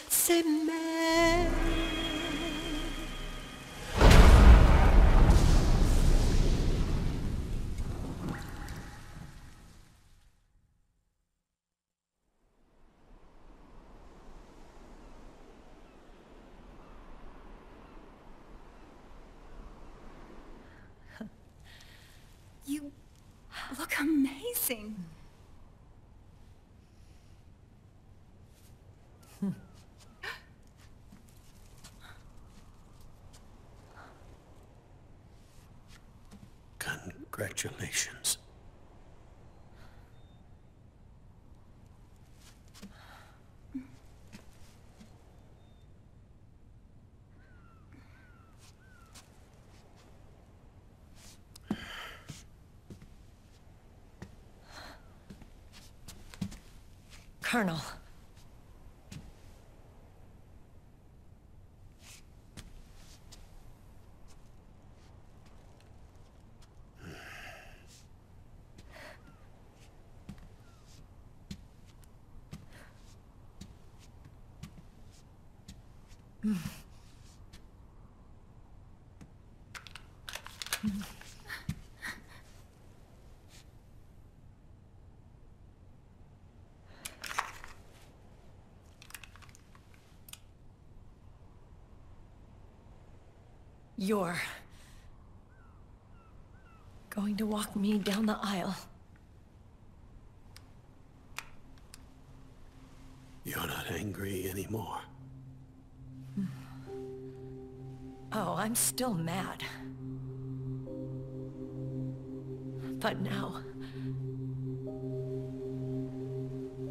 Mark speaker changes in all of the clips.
Speaker 1: s'aimer.
Speaker 2: You look amazing.
Speaker 1: Congratulations.
Speaker 3: Colonel. You're going to walk me down the aisle.
Speaker 1: You're not angry anymore.
Speaker 3: Oh, I'm still mad. But now,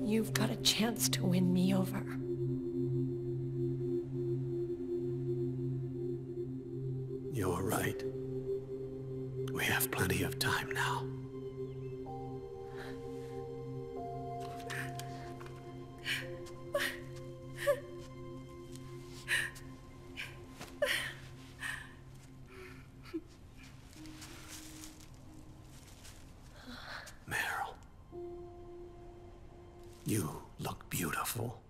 Speaker 3: you've got a chance to win me over.
Speaker 1: You're right. We have plenty of time now. Meryl, you look beautiful.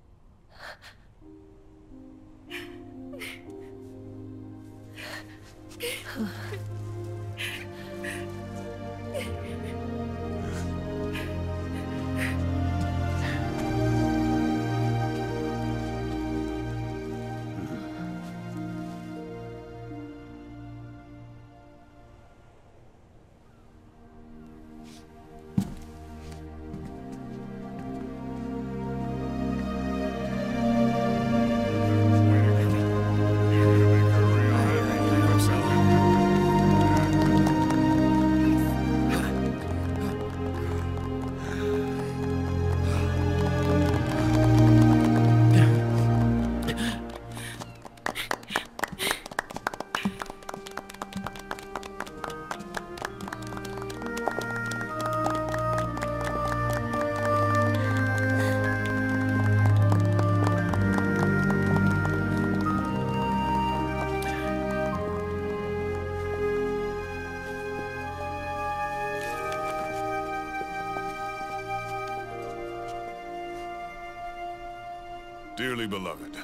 Speaker 4: Dearly beloved,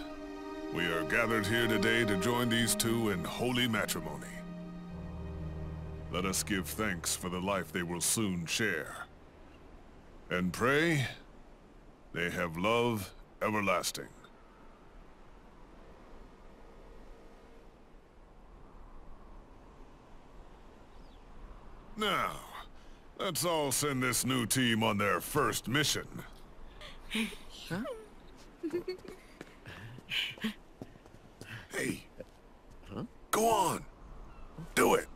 Speaker 4: we are gathered here today to join these two in holy matrimony. Let us give thanks for the life they will soon share, and pray they have love everlasting. Now, let's all send this new team on their first mission.
Speaker 5: Huh?
Speaker 4: Hey, go on, do it.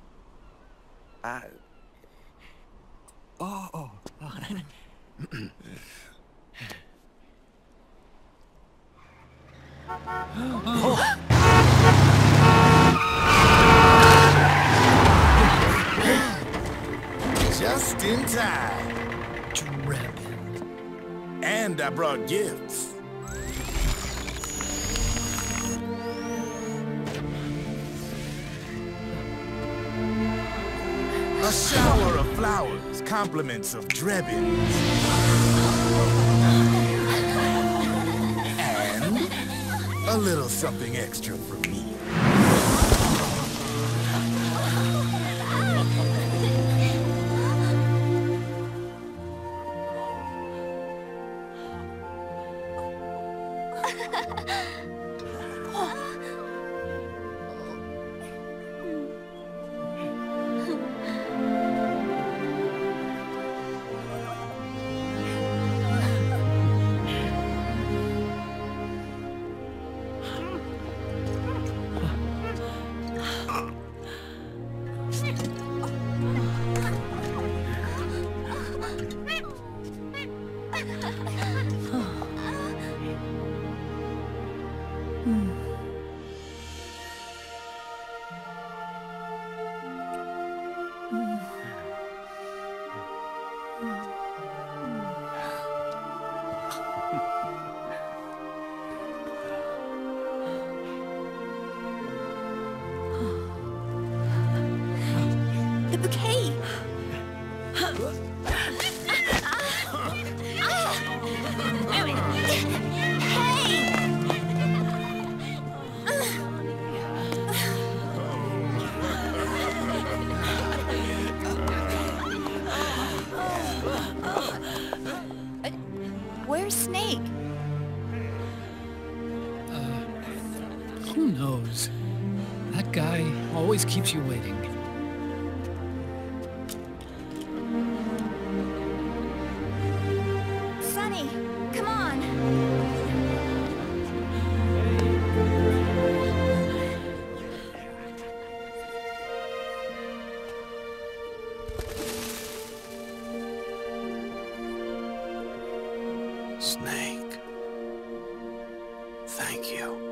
Speaker 5: Oh.
Speaker 6: Just in time. And I brought gifts. A shower of flowers, compliments of Drebin. And A little something extra from me.
Speaker 2: The bouquet! Where's Snake?
Speaker 7: Who knows? That guy always keeps you waiting.
Speaker 2: Sonny, come on!
Speaker 1: Snake. Thank you.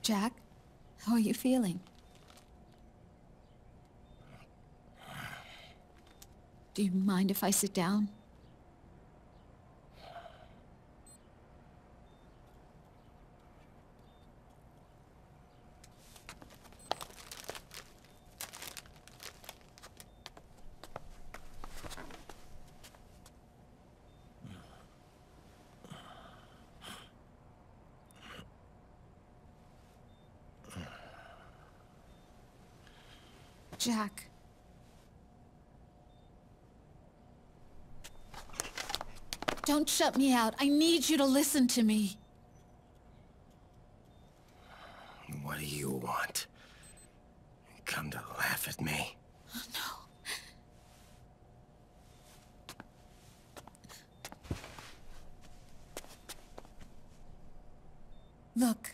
Speaker 2: Jack, how are you feeling? Do you mind if I sit down? Jack. Don't shut me out. I need you to listen to me.
Speaker 8: What do you want? Come to laugh at me?
Speaker 2: No. Look.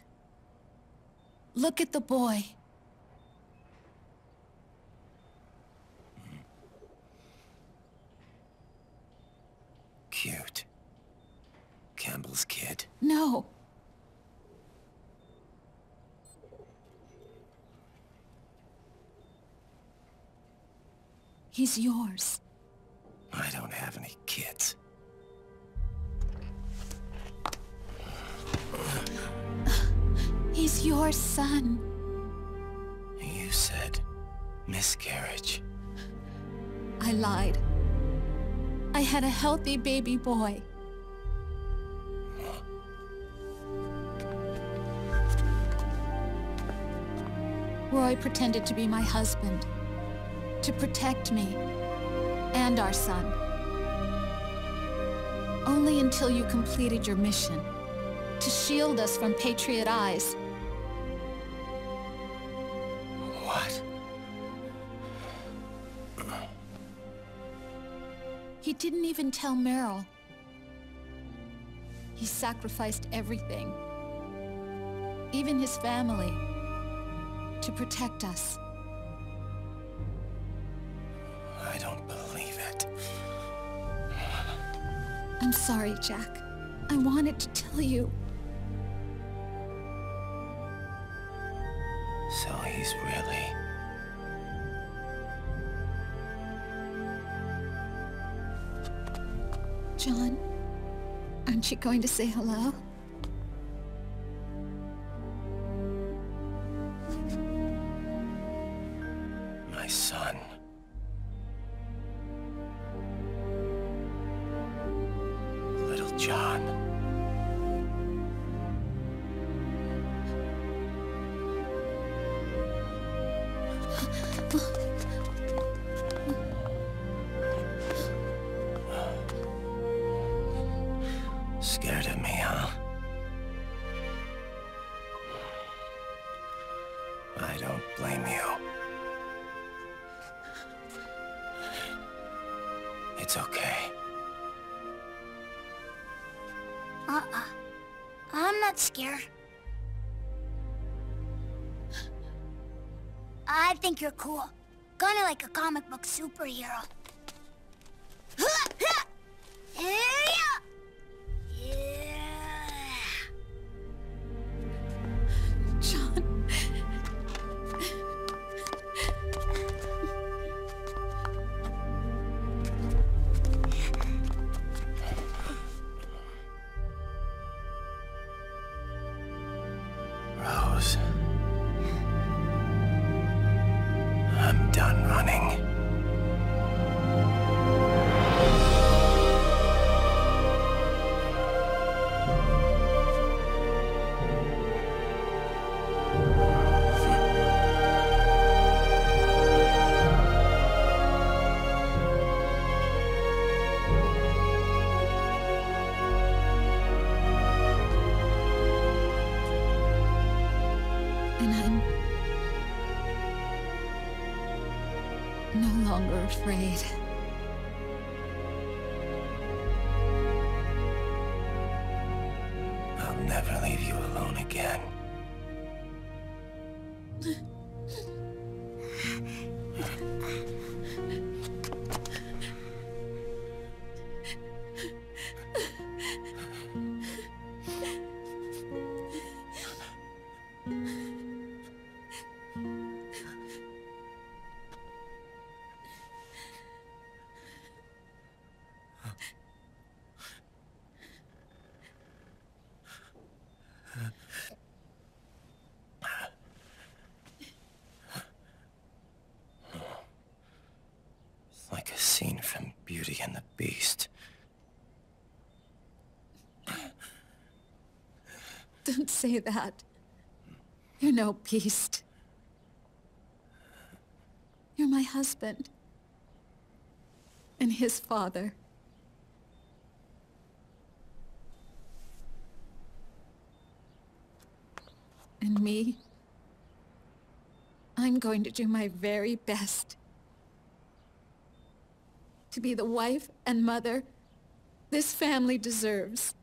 Speaker 2: Look at the boy.
Speaker 8: Cute. Campbell's kid.
Speaker 2: No. He's yours.
Speaker 8: I don't have any kids.
Speaker 2: He's your son.
Speaker 8: You said miscarriage.
Speaker 2: I lied. I had a healthy baby boy. Roy pretended to be my husband, to protect me and our son. Only until you completed your mission. To shield us from Patriot eyes.
Speaker 8: What?
Speaker 2: He didn't even tell Meryl. He sacrificed everything. Even his family. To protect us.
Speaker 8: I don't believe it.
Speaker 2: I'm sorry, Jack. I wanted to tell you.
Speaker 8: So he's really...
Speaker 2: John, aren't you going to say hello?
Speaker 8: My son. Little John. Scared of me, huh? I don't blame you. It's okay.
Speaker 9: I'm not scared. I think you're cool. Kinda like a comic book superhero.
Speaker 2: John.
Speaker 8: Rose. I'm done running.
Speaker 2: And I'm no longer afraid.
Speaker 8: I'll never leave you alone again. It's like a scene from Beauty and the Beast.
Speaker 2: Don't say that. You're no beast. You're my husband. And his father. And me, I'm going to do my very best to be the wife and mother this family deserves.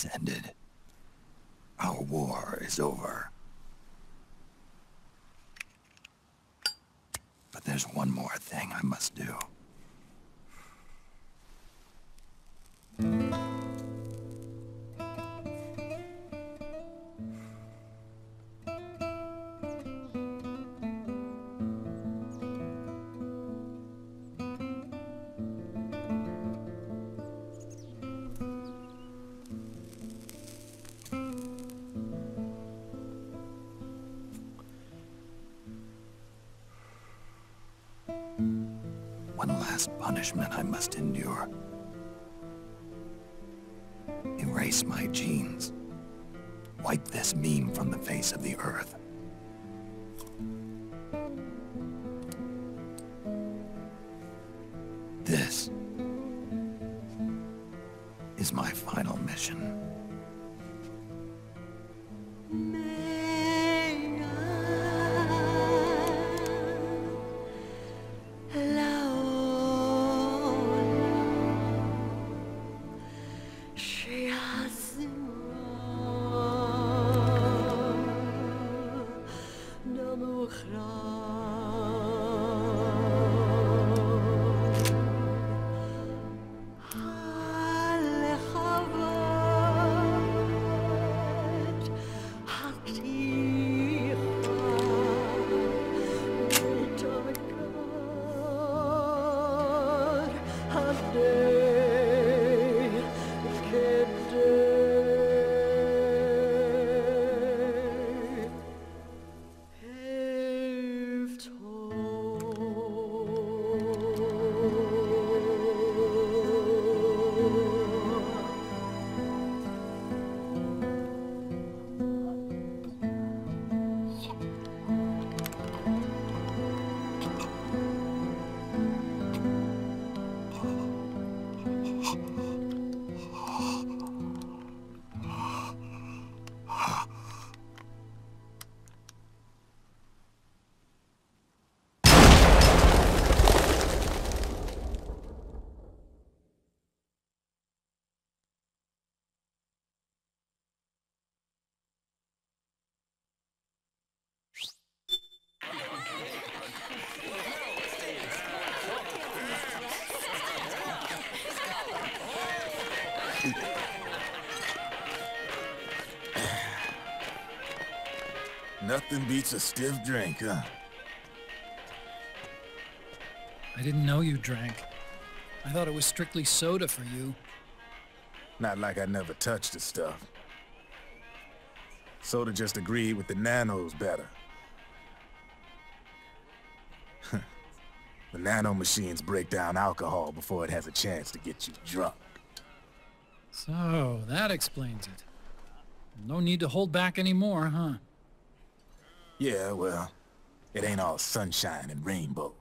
Speaker 10: has ended. Our war is over. But there's one more thing I must do. One last punishment I must endure. Erase my genes. Wipe this meme from the face of the earth. This is my final mission.
Speaker 6: Nothing beats a stiff drink, huh?
Speaker 7: I didn't know you drank. I thought it was strictly soda for you.
Speaker 6: Not like I never touched the stuff. Soda just agreed with the nanos better. The nano machines break down alcohol before it has a chance to get you drunk.
Speaker 7: So, that explains it. No need to hold back anymore, huh?
Speaker 6: Yeah, well, it ain't all sunshine and rainbows.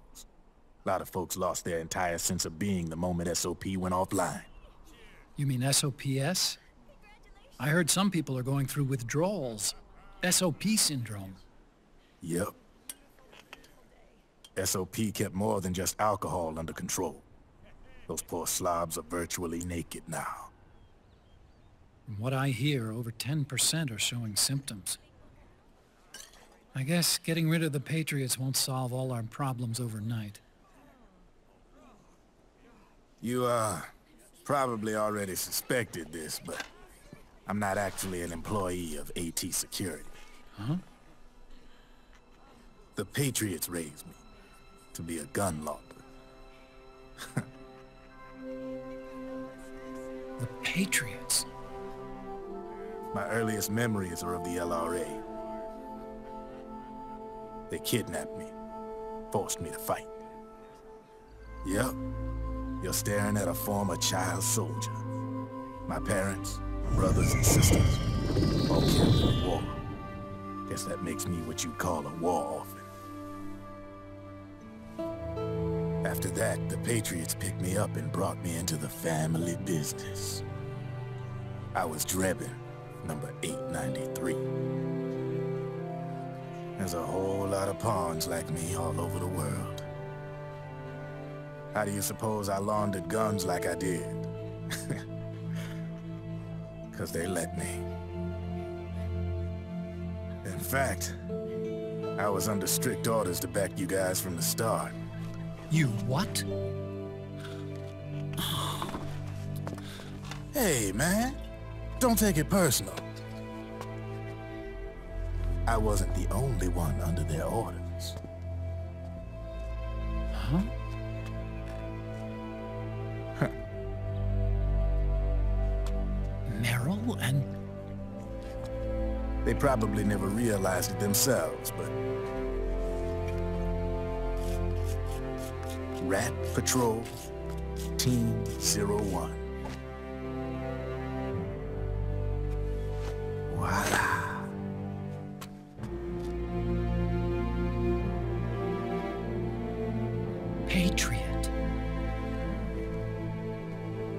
Speaker 6: A lot of folks lost their entire sense of being the moment SOP went offline.
Speaker 7: You mean SOPS? I heard some people are going through withdrawals. SOP syndrome.
Speaker 6: Yep. SOP kept more than just alcohol under control. Those poor slobs are virtually naked now.
Speaker 7: From what I hear, over 10% are showing symptoms. I guess getting rid of the Patriots won't solve all our problems overnight.
Speaker 6: You, probably already suspected this, but I'm not actually an employee of AT Security.
Speaker 7: Huh?
Speaker 6: The Patriots raised me to be a gun launder.
Speaker 7: The Patriots?
Speaker 6: My earliest memories are of the LRA. They kidnapped me, forced me to fight. Yep, you're staring at a former child soldier. My parents, my brothers and sisters, all killed in the war. Guess that makes me what you'd call a war orphan. After that, the Patriots picked me up and brought me into the family business. I was Drebin, number 893. There's a whole lot of pawns like me all over the world. How do you suppose I laundered guns like I did? because they let me. In fact, I was under strict orders to back you guys from the start.
Speaker 7: You what?
Speaker 6: Hey, man. Don't take it personal. I wasn't the only one under their orders.
Speaker 7: Huh? Meryl and...
Speaker 6: They probably never realized it themselves, but... Rat Patrol, Team 01. Voila.
Speaker 7: Patriot.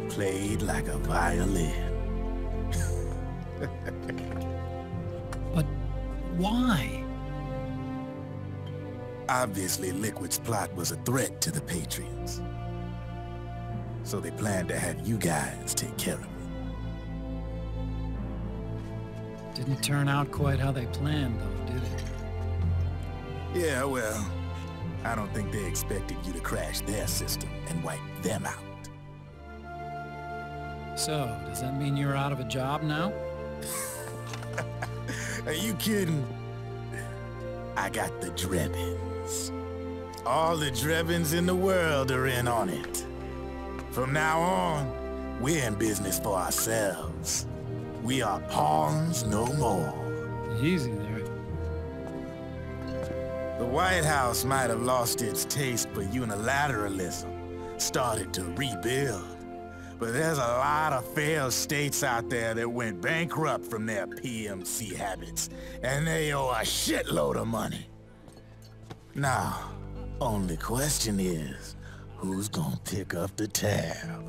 Speaker 6: Played like a violin.
Speaker 7: But why?
Speaker 6: Obviously, Liquid's plot was a threat to the Patriots. So they planned to have you guys take care of it.
Speaker 7: Didn't turn out quite how they planned, though, did it?
Speaker 6: Yeah, well, I don't think they expected you to crash their system and wipe them out.
Speaker 7: So, does that mean you're out of a job now?
Speaker 6: Are you kidding? I got the Drebins. All the Drebins in the world are in on it. From now on, we're in business for ourselves. We are pawns no more.
Speaker 7: Easy there.
Speaker 6: The White House might have lost its taste for unilateralism, started to rebuild. But there's a lot of failed states out there that went bankrupt from their PMC habits, and they owe a shitload of money. Now, only question is, who's gonna pick up the tab?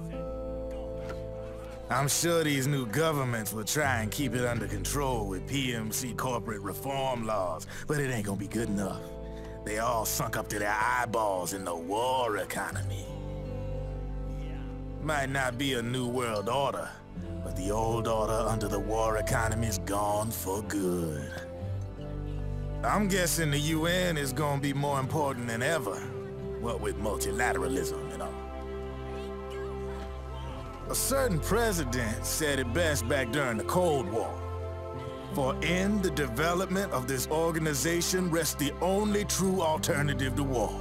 Speaker 6: I'm sure these new governments will try and keep it under control with PMC corporate reform laws, but it ain't gonna be good enough. They all sunk up to their eyeballs in the war economy. Might not be a new world order, but the old order under the war economy's gone for good. I'm guessing the UN is gonna be more important than ever, what with multilateralism and all. A certain president said it best back during the Cold War. For in the development of this organization rests the only true alternative to war.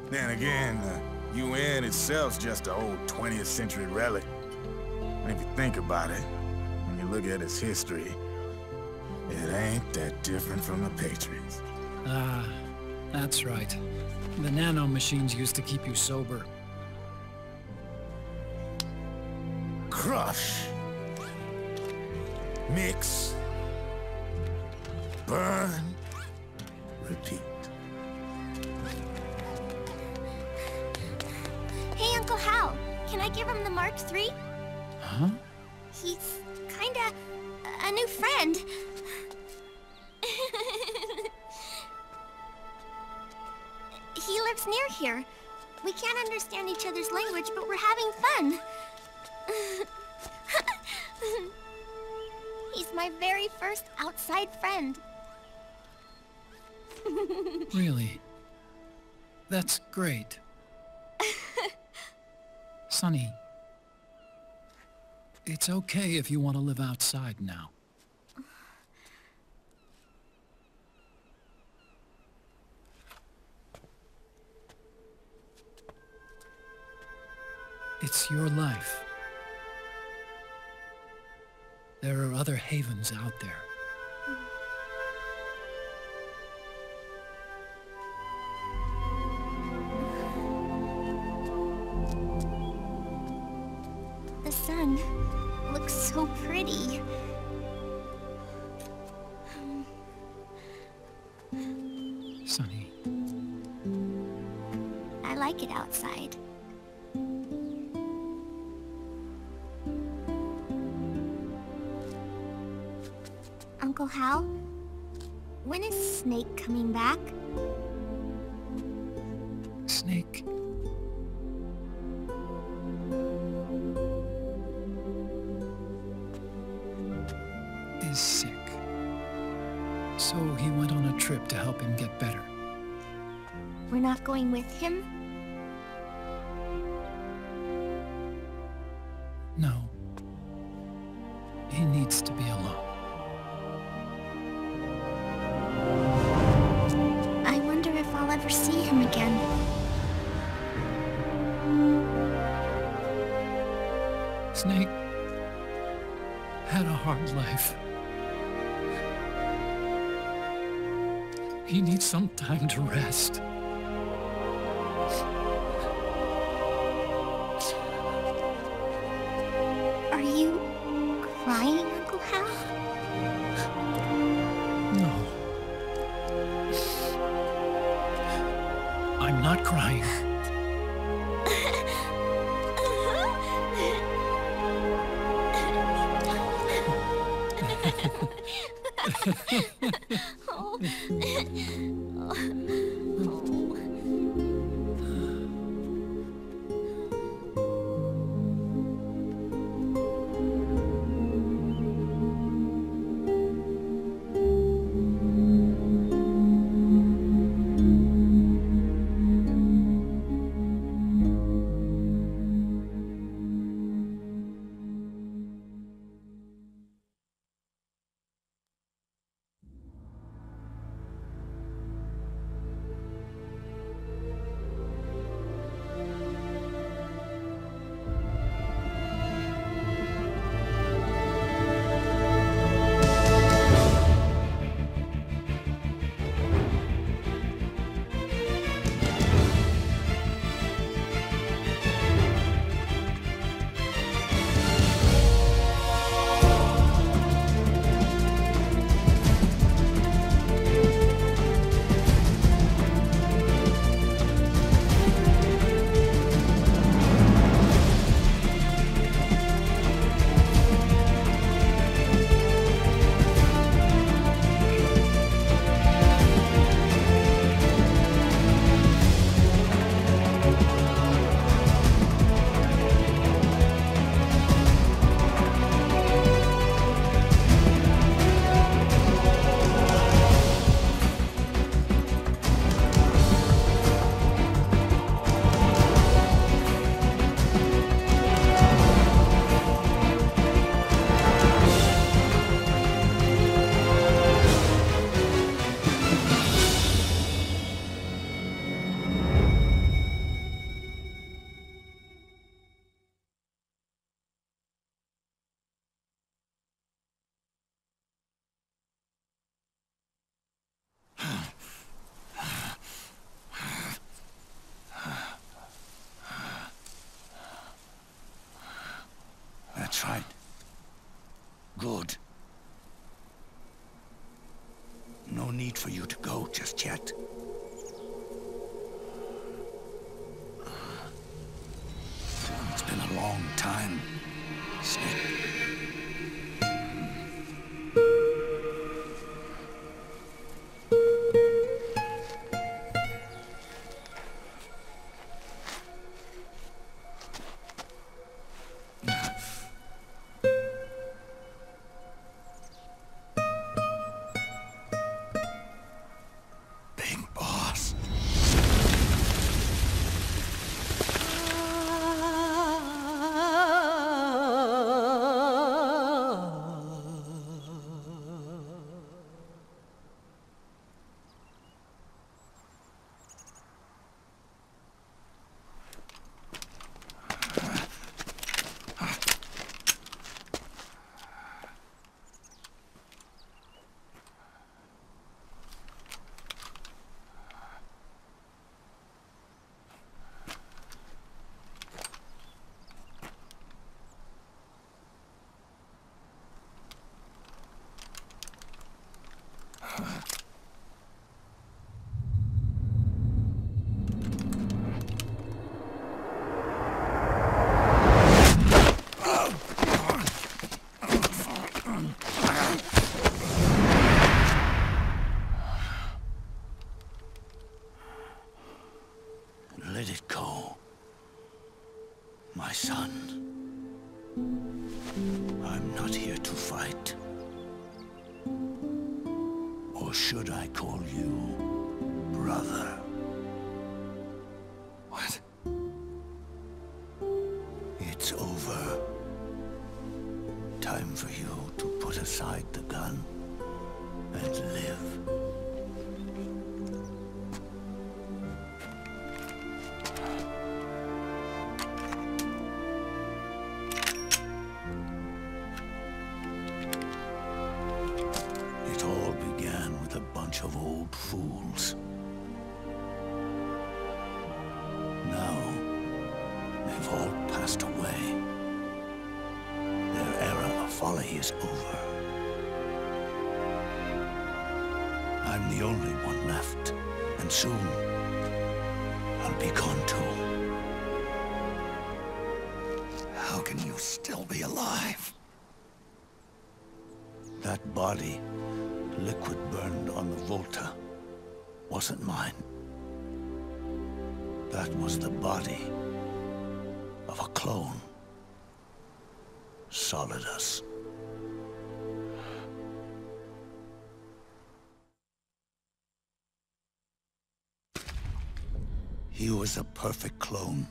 Speaker 6: Then again, the UN itself's just an old 20th century relic. And if you think about it, when you look at its history, it ain't that different from the Patriots.
Speaker 7: Ah, that's right. The nanomachines used to keep you sober.
Speaker 6: Crush. Mix. Burn. Repeat.
Speaker 9: Hey, Uncle Hal, can I give him the Mark III?
Speaker 7: Huh?
Speaker 9: He's kinda a new friend. He lives near here. We can't understand each other's language, but we're having fun. He's my very first outside friend.
Speaker 7: Really? That's great. Sonny, it's okay if you want to live outside now. It's your life. There are other havens out there.
Speaker 9: The sun looks so pretty.
Speaker 7: Sonny.
Speaker 9: I like it outside. Uncle Hal, when is Snake coming back?
Speaker 7: Snake. is sick. So he went on a trip to help him get better.
Speaker 9: We're not going with him?
Speaker 7: No. He needs to be alone.
Speaker 9: I wonder if I'll ever see him again.
Speaker 7: Snake had a hard life. He needs some time to rest.
Speaker 9: Are you crying, Uncle Hal?
Speaker 7: No. I'm not crying.
Speaker 10: That's right. Good. No need for you to go just yet. It's been a long time, Snake. Let it go, my son. I'm not here to fight. Or should I call you brother?
Speaker 5: What?
Speaker 10: It's over. Time for you to put aside the gun and live. It all began with a bunch of old fools. Now, they've all passed away. Their era of folly is over. I'm the only one left, and soon I'll be gone too.
Speaker 5: How can you still be alive?
Speaker 10: That body, liquid burned on the Volta, wasn't mine. That was the body of a clone. Solidus. He was a perfect clone.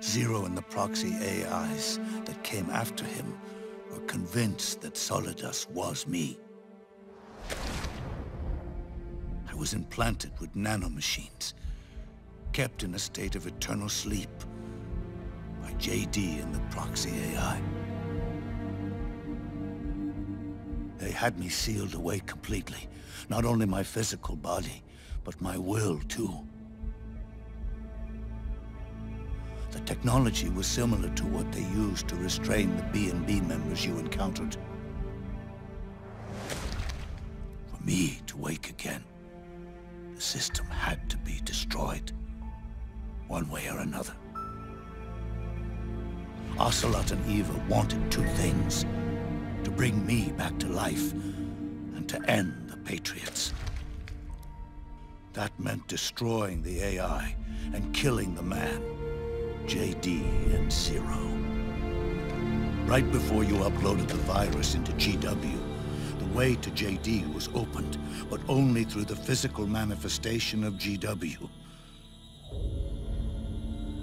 Speaker 10: Zero and the proxy AIs that came after him were convinced that Solidus was me. I was implanted with nanomachines, kept in a state of eternal sleep by JD and the proxy AI. They had me sealed away completely, not only my physical body, but my will too. The technology was similar to what they used to restrain the B&B members you encountered. For me to wake again, the system had to be destroyed, one way or another. Ocelot and Eva wanted two things: to bring me back to life, and to end the Patriots. That meant destroying the AI and killing the man, JD and Zero. Right before you uploaded the virus into GW, the way to JD was opened, but only through the physical manifestation of GW.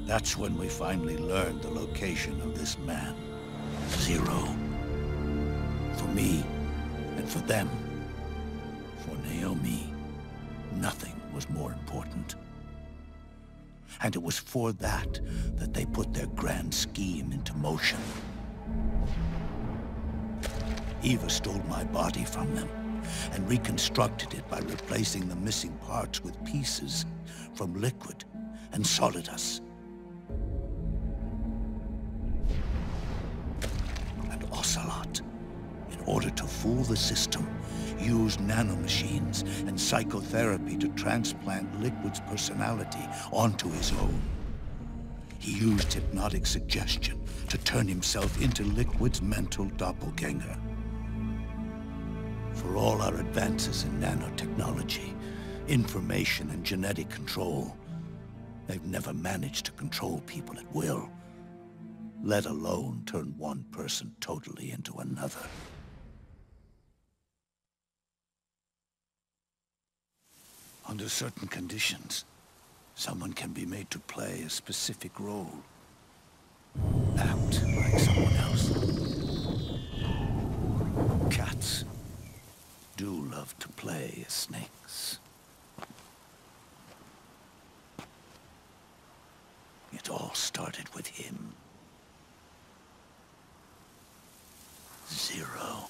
Speaker 10: That's when we finally learned the location of this man, Zero. For me, and for them, for Naomi, nothing was more important. And it was for that they put their grand scheme into motion. Eva stole my body from them and reconstructed it by replacing the missing parts with pieces from Liquid and Solidus. And Ocelot, in order to fool the system, used nanomachines and psychotherapy to transplant Liquid's personality onto his own. He used hypnotic suggestion to turn himself into Liquid's mental doppelganger. For all our advances in nanotechnology, information and genetic control, they've never managed to control people at will, let alone turn one person totally into another. Under certain conditions, someone can be made to play a specific role. Act like someone else. Cats do love to play as snakes. It all started with him. Zero.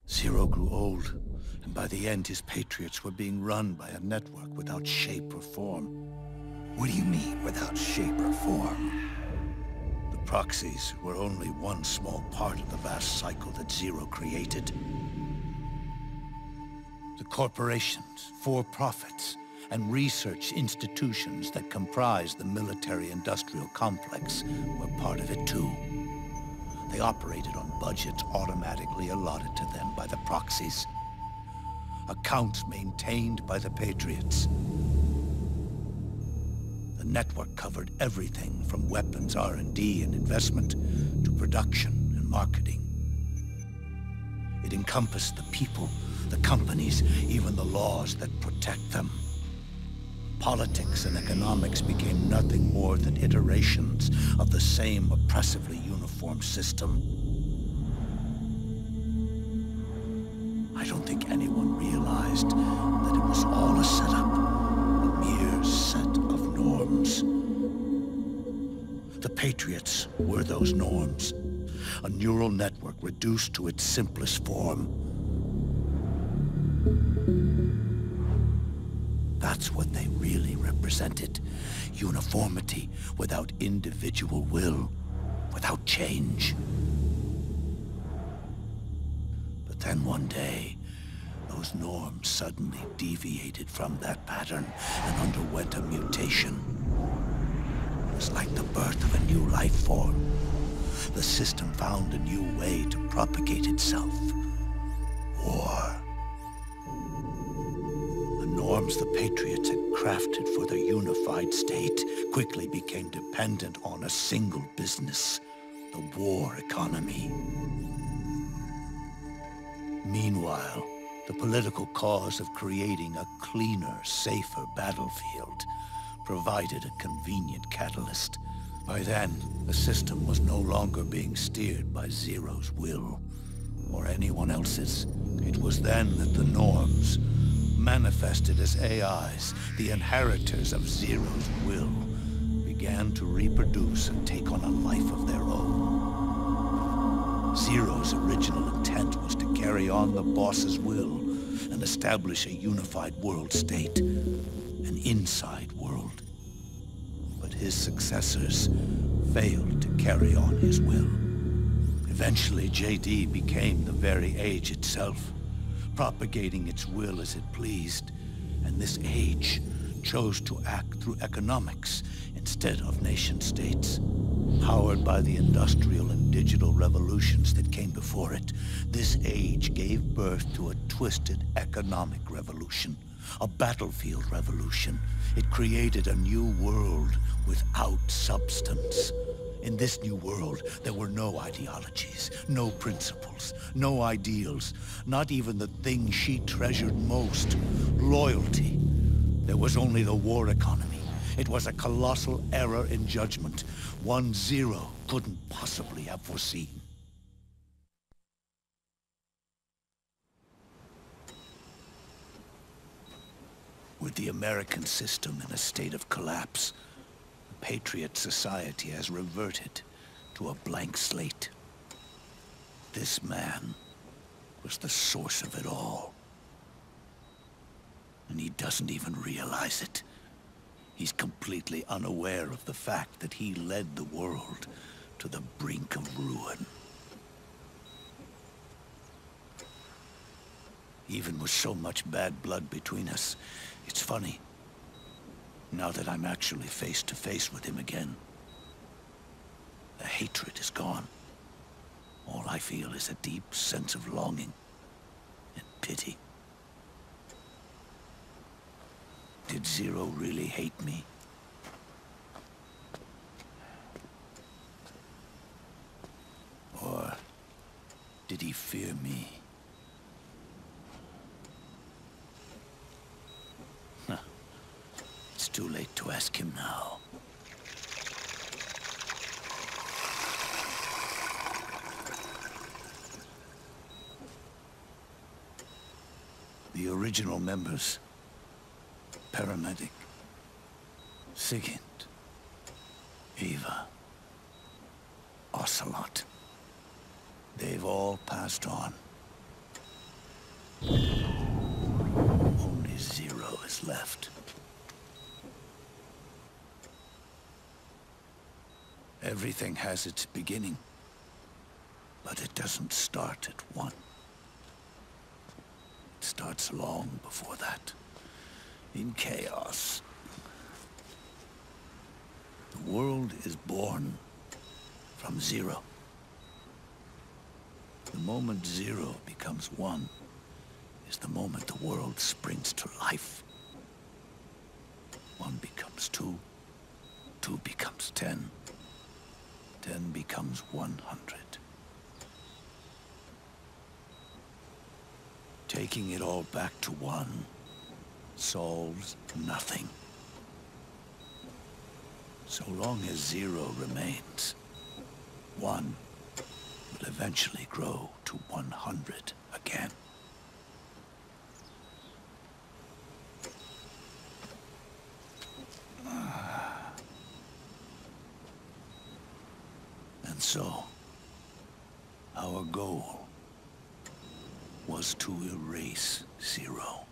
Speaker 10: Zero grew old, and by the end his Patriots were being run by a network without shape or form.
Speaker 5: What do you mean, without shape or form?
Speaker 10: The proxies were only one small part of the vast cycle that Zero created. The corporations, for-profits, and research institutions that comprise the military-industrial complex were part of it too. They operated on budgets automatically allotted to them by the proxies. Accounts maintained by the Patriots. The network covered everything from weapons R&D and investment to production and marketing. It encompassed the people, the companies, even the laws that protect them. Politics and economics became nothing more than iterations of the same oppressively uniform system. I don't think anyone realized that it was all a setup, a mere set of norms. The Patriots were those norms, a neural network reduced to its simplest form. That's what they really represented. Uniformity without individual will, without change. But then one day, those norms suddenly deviated from that pattern and underwent a mutation. It was like the birth of a new life form. The system found a new way to propagate itself. War. The norms the Patriots had crafted for their unified state quickly became dependent on a single business, the war economy. Meanwhile, the political cause of creating a cleaner, safer battlefield provided a convenient catalyst. By then, the system was no longer being steered by Zero's will, or anyone else's. It was then that the norms, manifested as AIs, the inheritors of Zero's will, began to reproduce and take on a life of their own. Zero's original intent was to carry on the boss's will and establish a unified world state, an inside world. But his successors failed to carry on his will. Eventually, JD became the very age itself, propagating its will as it pleased, and this age chose to act through economics instead of nation-states. Powered by the industrial and digital revolutions that came before it, this age gave birth to a twisted economic revolution, a battlefield revolution. It created a new world without substance. In this new world, there were no ideologies, no principles, no ideals, not even the thing she treasured most, loyalty. There was only the war economy. It was a colossal error in judgment, one Zero couldn't possibly have foreseen. With the American system in a state of collapse, the Patriot society has reverted to a blank slate. This man was the source of it all. And he doesn't even realize it. He's completely unaware of the fact that he led the world to the brink of ruin. Even with so much bad blood between us, it's funny. Now that I'm actually face to face with him again, the hatred is gone. All I feel is a deep sense of longing and pity. Did Zero really hate me? Or did he fear me? Huh. It's too late to ask him now. The original members, Paramedic, Sigint, Eva, Ocelot. They've all passed on. Only Zero is left. Everything has its beginning, but it doesn't start at one. It starts long before that. In chaos. The world is born from Zero. The moment 0 becomes 1 is the moment the world springs to life. 1 becomes 2, 2 becomes 10, 10 becomes 100. Taking it all back to 1 solves nothing. So long as 0 remains, 1 will eventually grow to 100 again. And so, our goal was to erase 0.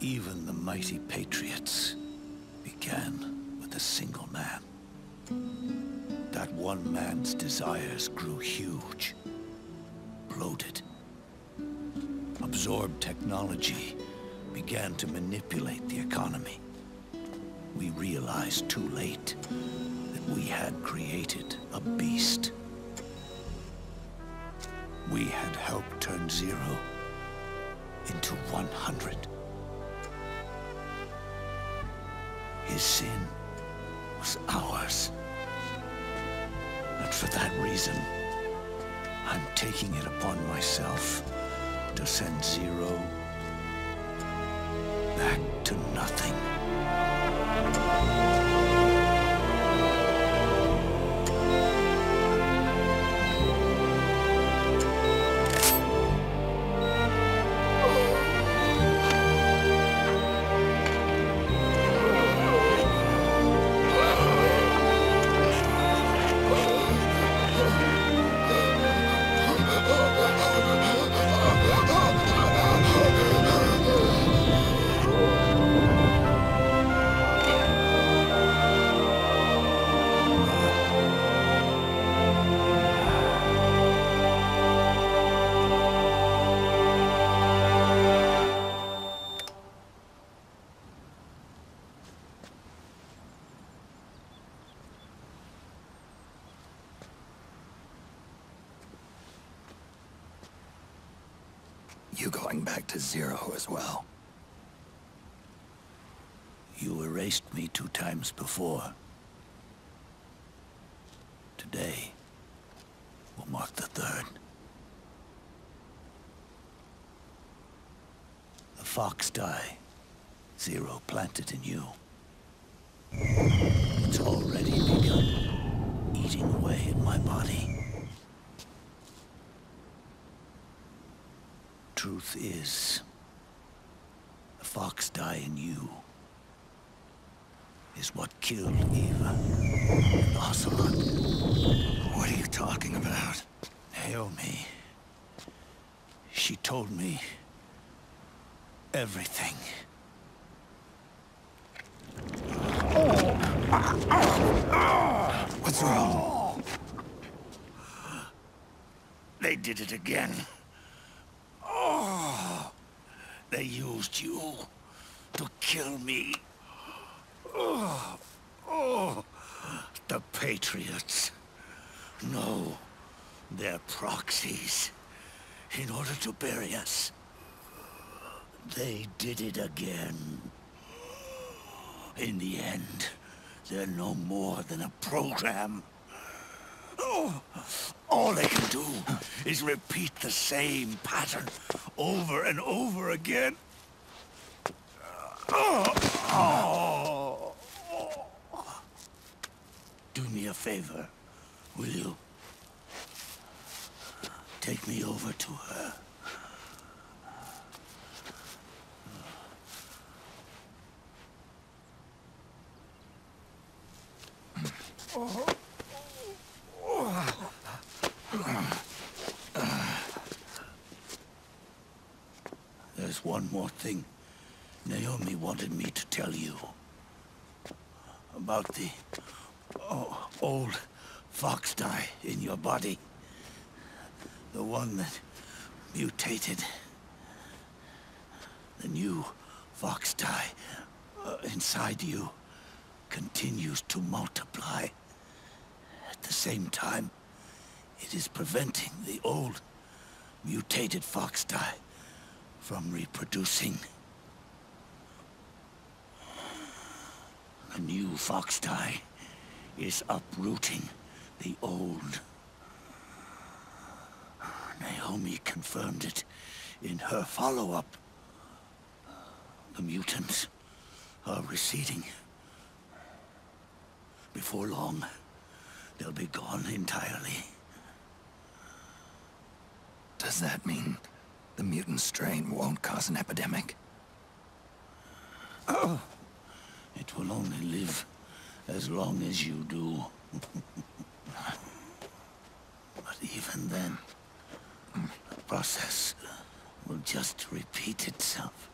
Speaker 10: Even the mighty Patriots began with a single man. That one man's desires grew huge, bloated, absorbed technology, began to manipulate the economy. We realized too late that we had created a beast. We had helped turn 0 into 100. His sin was ours. And for that reason, I'm taking it upon myself to send 0 back to nothing.
Speaker 5: You going back to 0 as well?
Speaker 10: You erased me 2 times before. Today will mark the 3rd. The fox die 0 planted in you. It's already begun eating away at my body. Truth is, the fox die in you is what killed Eva and Ocelot.
Speaker 5: What are you talking about?
Speaker 10: Naomi. She told me everything.
Speaker 5: What's wrong?
Speaker 10: They did it again. They used you to kill me. The Patriots. No, they're proxies in order to bury us. They did it again. In the end, they're no more than a program. All they can do is repeat the same pattern over and over again. Do me a favor, will you? Take me over to her. There's one more thing Naomi wanted me to tell you. About the old fox die in your body. The one that mutated. The new fox die inside you continues to multiply. same time, it is preventing the old, mutated fox die from reproducing. The new fox die is uprooting the old. Naomi confirmed it in her follow-up. The mutants are receding. Before long, they'll be gone entirely.
Speaker 5: Does that mean the mutant strain won't cause an epidemic?
Speaker 10: Oh, it will only live as long as you do. But even then, the process will just repeat itself.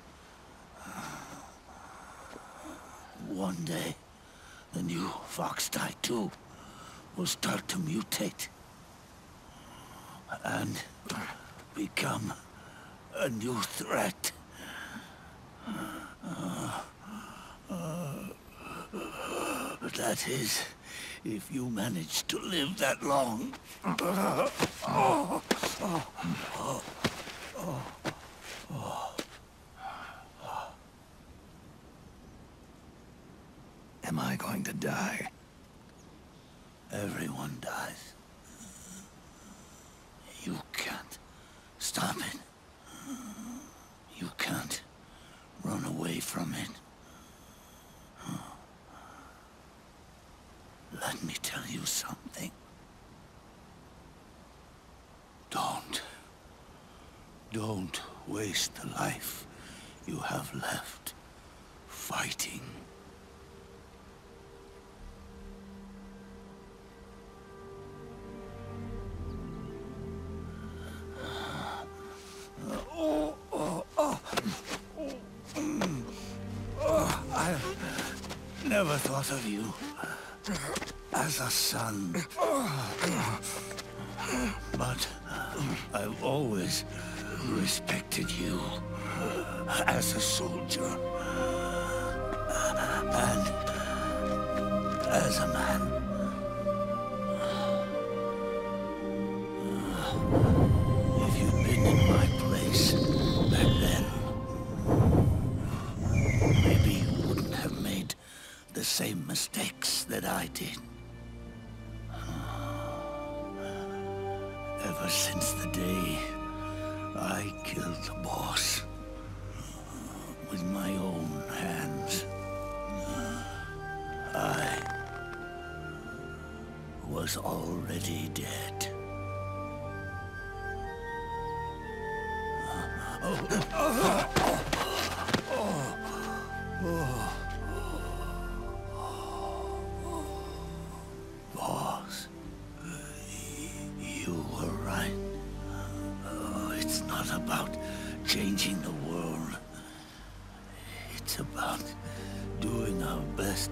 Speaker 10: One day, the new fox die too will start to mutate and become a new threat. That is, if you manage to live that long.
Speaker 5: Am I going to die?
Speaker 10: Everyone dies. You can't stop it. You can't run away from it. Let me tell you something. Don't waste the life you have left fighting. I never thought of you as a son. But I've always respected you as a soldier and as a man. If you'd been in my place back then, maybe you wouldn't have made the same mistakes that I did. Ever since the day I killed the boss with my own hands, I was already dead. Boss, you were right. It's not about changing the world. It's about doing our best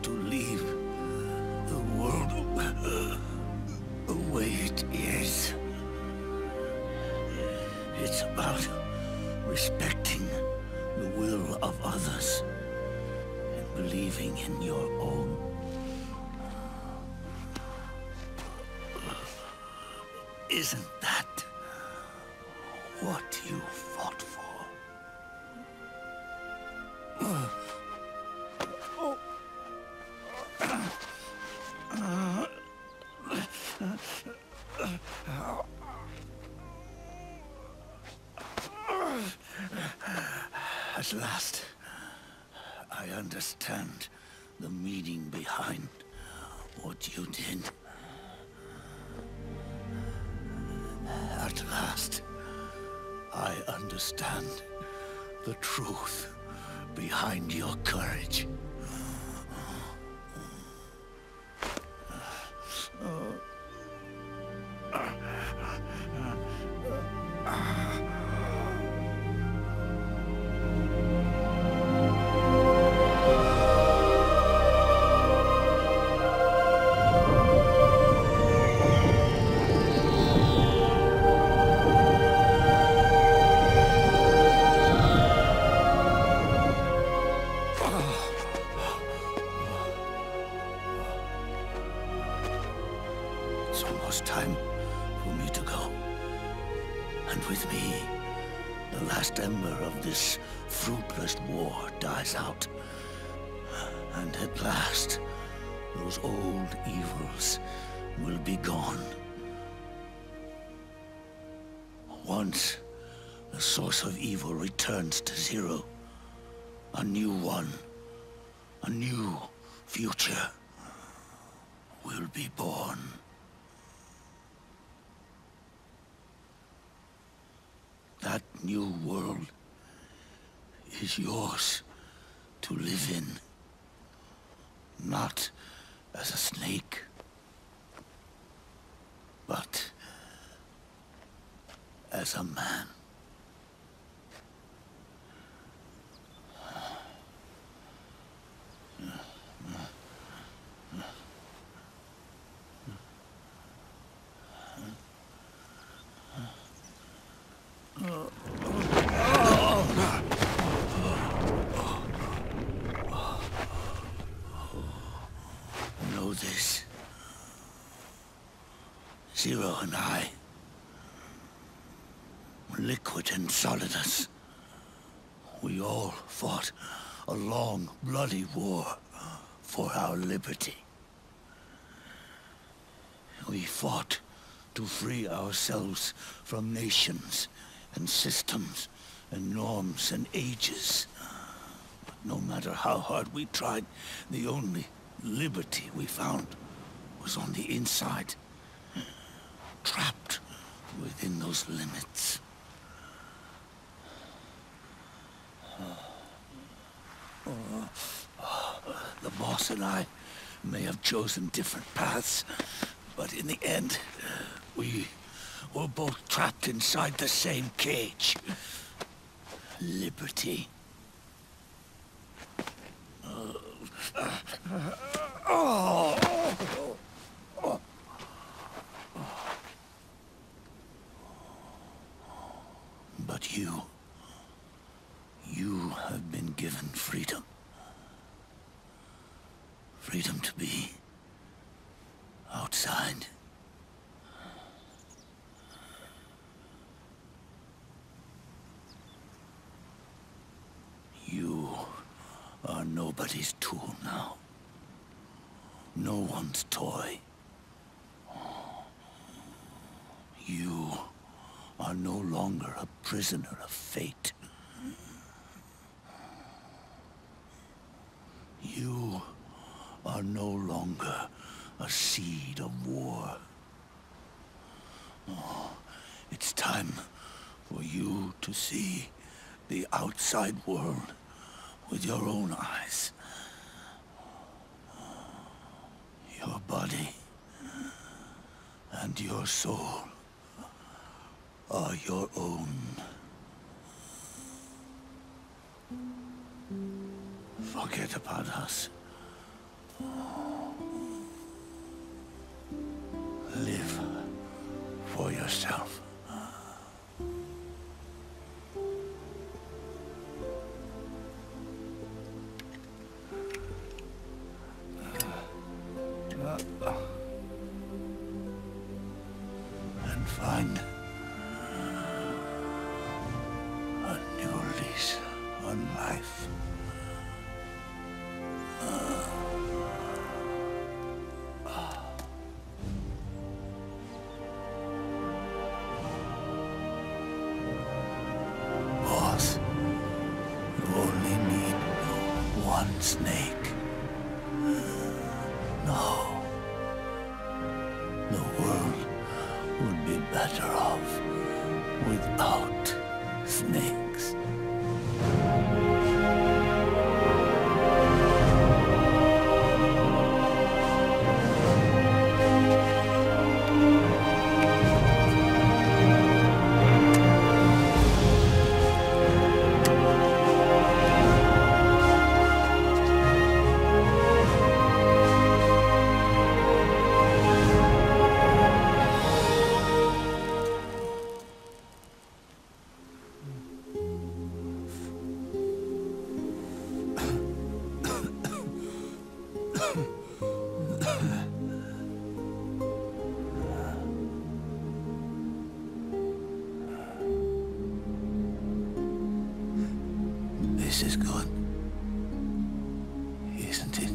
Speaker 10: to leave the world the way it is. It's about respecting the will of others and believing in your own. Isn't that what you fought for? At last, I understand the meaning behind what you did. At last, I understand the truth behind your courage. It's almost time for me to go. And with me, the last ember of this fruitless war dies out. And at last, those old evils will be gone. Once the source of evil returns to zero, a new one, a new future will be born. That new world is yours to live in, not as a snake, but as a man. Know this. Zero and I, liquid and solidus, we all fought a long, bloody war for our liberty. We fought to free ourselves from nations and systems and norms and ages. But no matter how hard we tried, the only liberty we found was on the inside, trapped within those limits. The boss and I may have chosen different paths, but in the end, we were both trapped inside the same cage. Liberty. But you have been given freedom. Freedom to be outside. You are nobody's tool now. No one's toy. You are no longer a prisoner of fate. You are no longer a seed of war. It's time for you to see the outside world with your own eyes. Your body and your soul are your own. Forget about us. Live for yourself. And find a new lease on life. Boss, you only need one snake. No. The world would be better off without snakes. is good. Isn't it?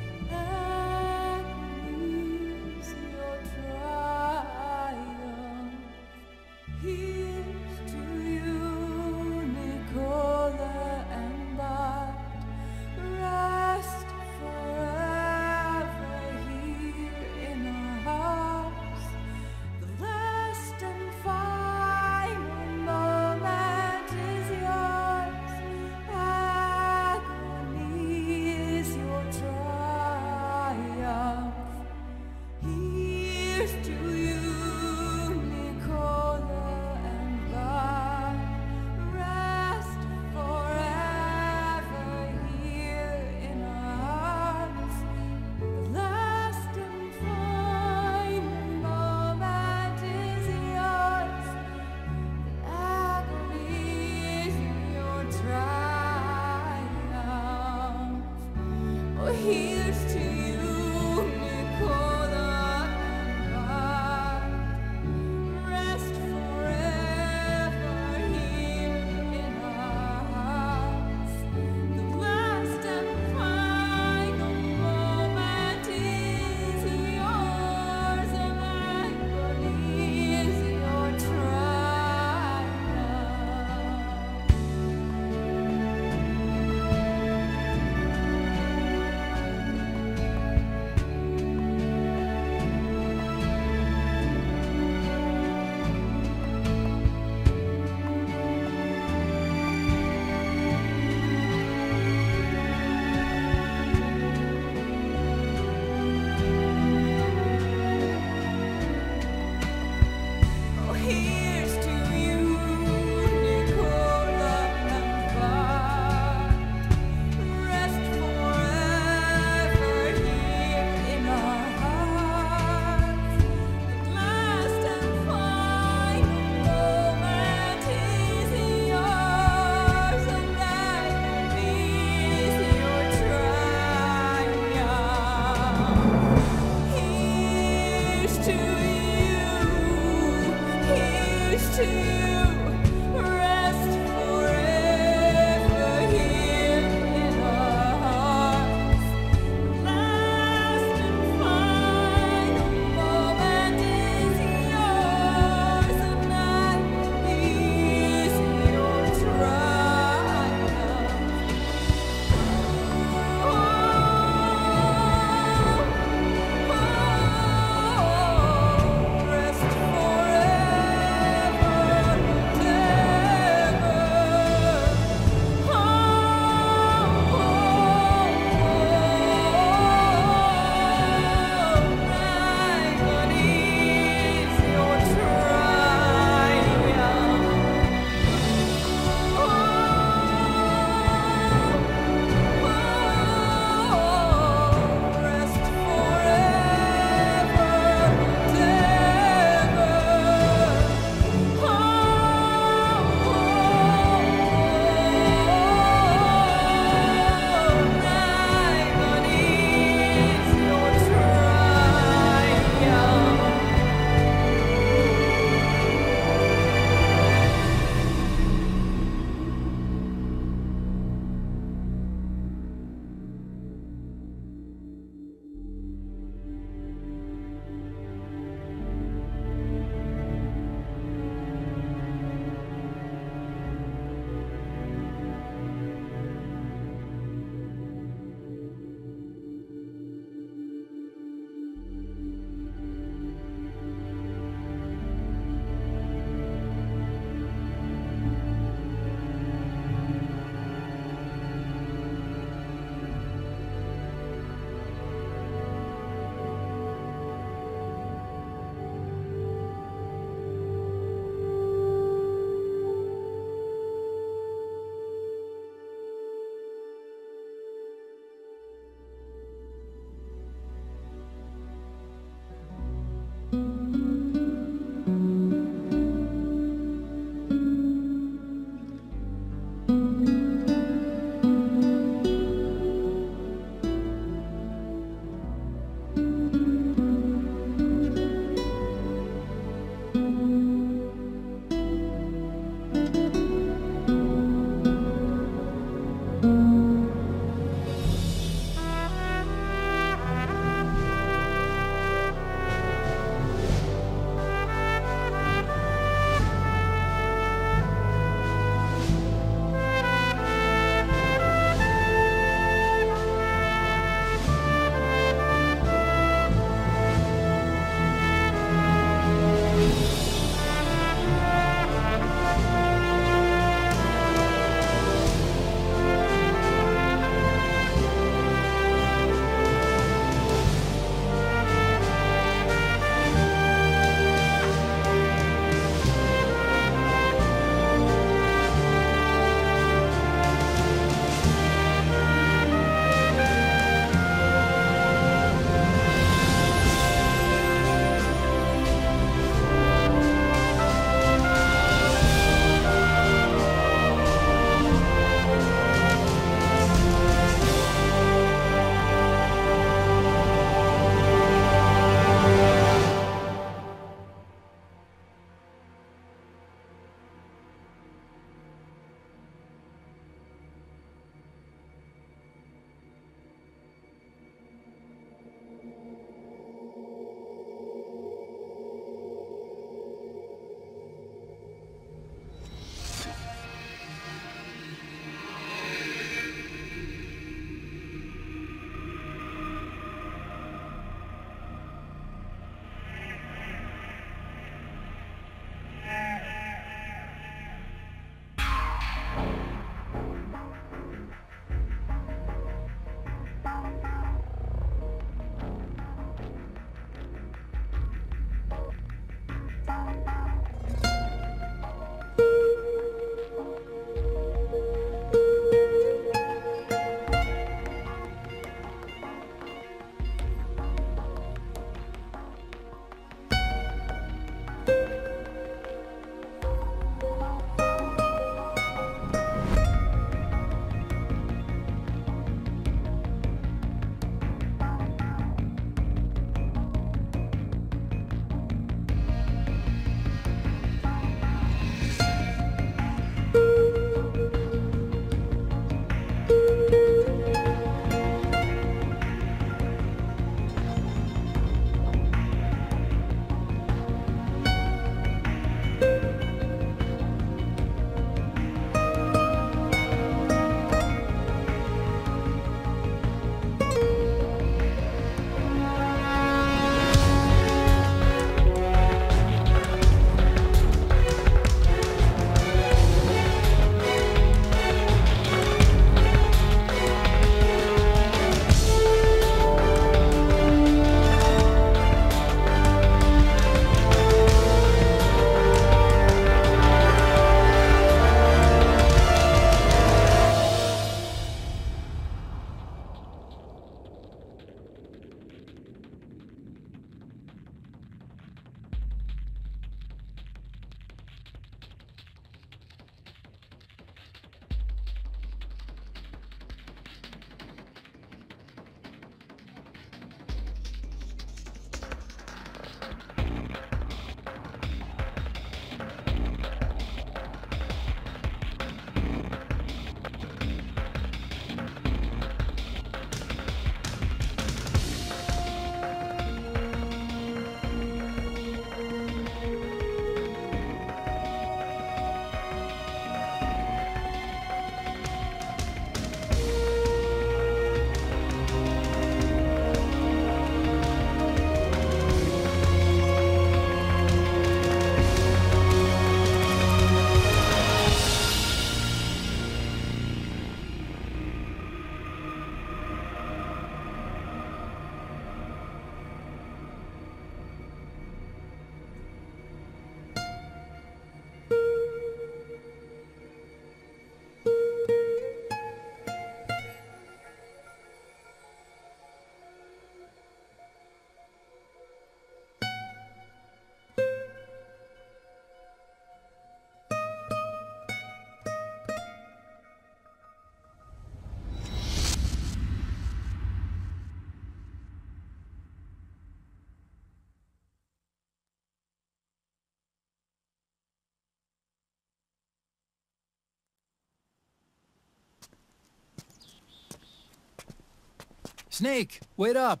Speaker 7: Snake, wait up!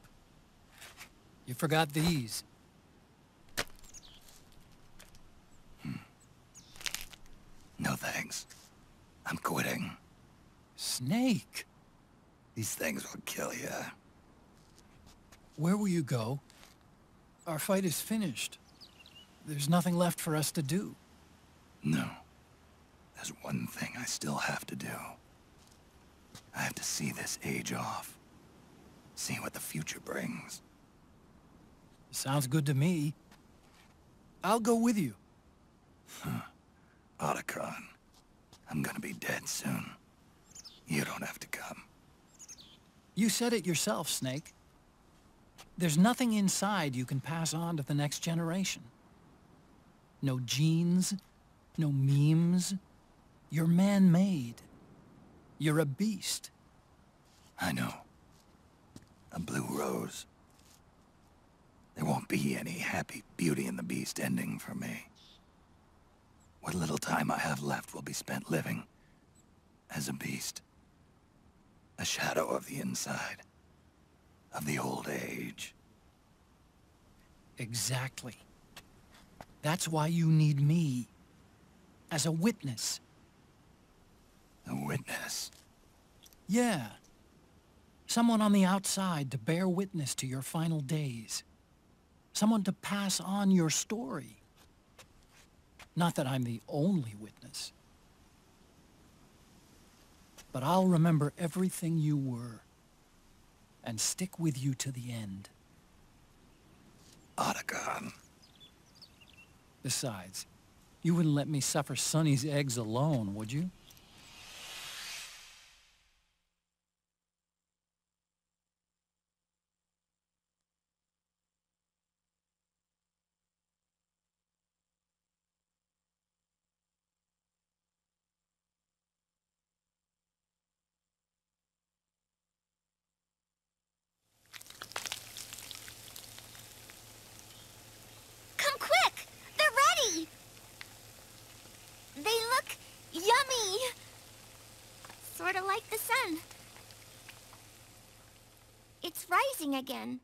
Speaker 7: You forgot these.
Speaker 5: No thanks. I'm quitting.
Speaker 7: Snake!
Speaker 5: These things will kill you.
Speaker 7: Where will you go? Our fight is finished. There's nothing left for us to do.
Speaker 5: No. There's one thing I still have to do. I have to see this age off. See what the future brings.
Speaker 7: Sounds good to me. I'll go with you.
Speaker 5: Otacon, I'm gonna be dead soon. You don't have to come.
Speaker 7: You said it yourself, Snake. There's nothing inside you can pass on to the next generation. No genes, no memes. You're man-made. You're a beast.
Speaker 5: I know. A blue rose. There won't be any happy Beauty and the Beast ending for me. What little time I have left will be spent living as a beast. A shadow of the inside. Of the old age.
Speaker 7: Exactly. That's why you need me. As a witness.
Speaker 5: A witness?
Speaker 7: Yeah. Someone on the outside to bear witness to your final days. Someone to pass on your story. Not that I'm the only witness. But I'll remember everything you were, and stick with you to the end.
Speaker 5: Otacon.
Speaker 7: Besides, you wouldn't let me suffer Sonny's eggs alone, would you?
Speaker 9: Come quick! They're ready! They look yummy! Sort of like the sun. It's rising again.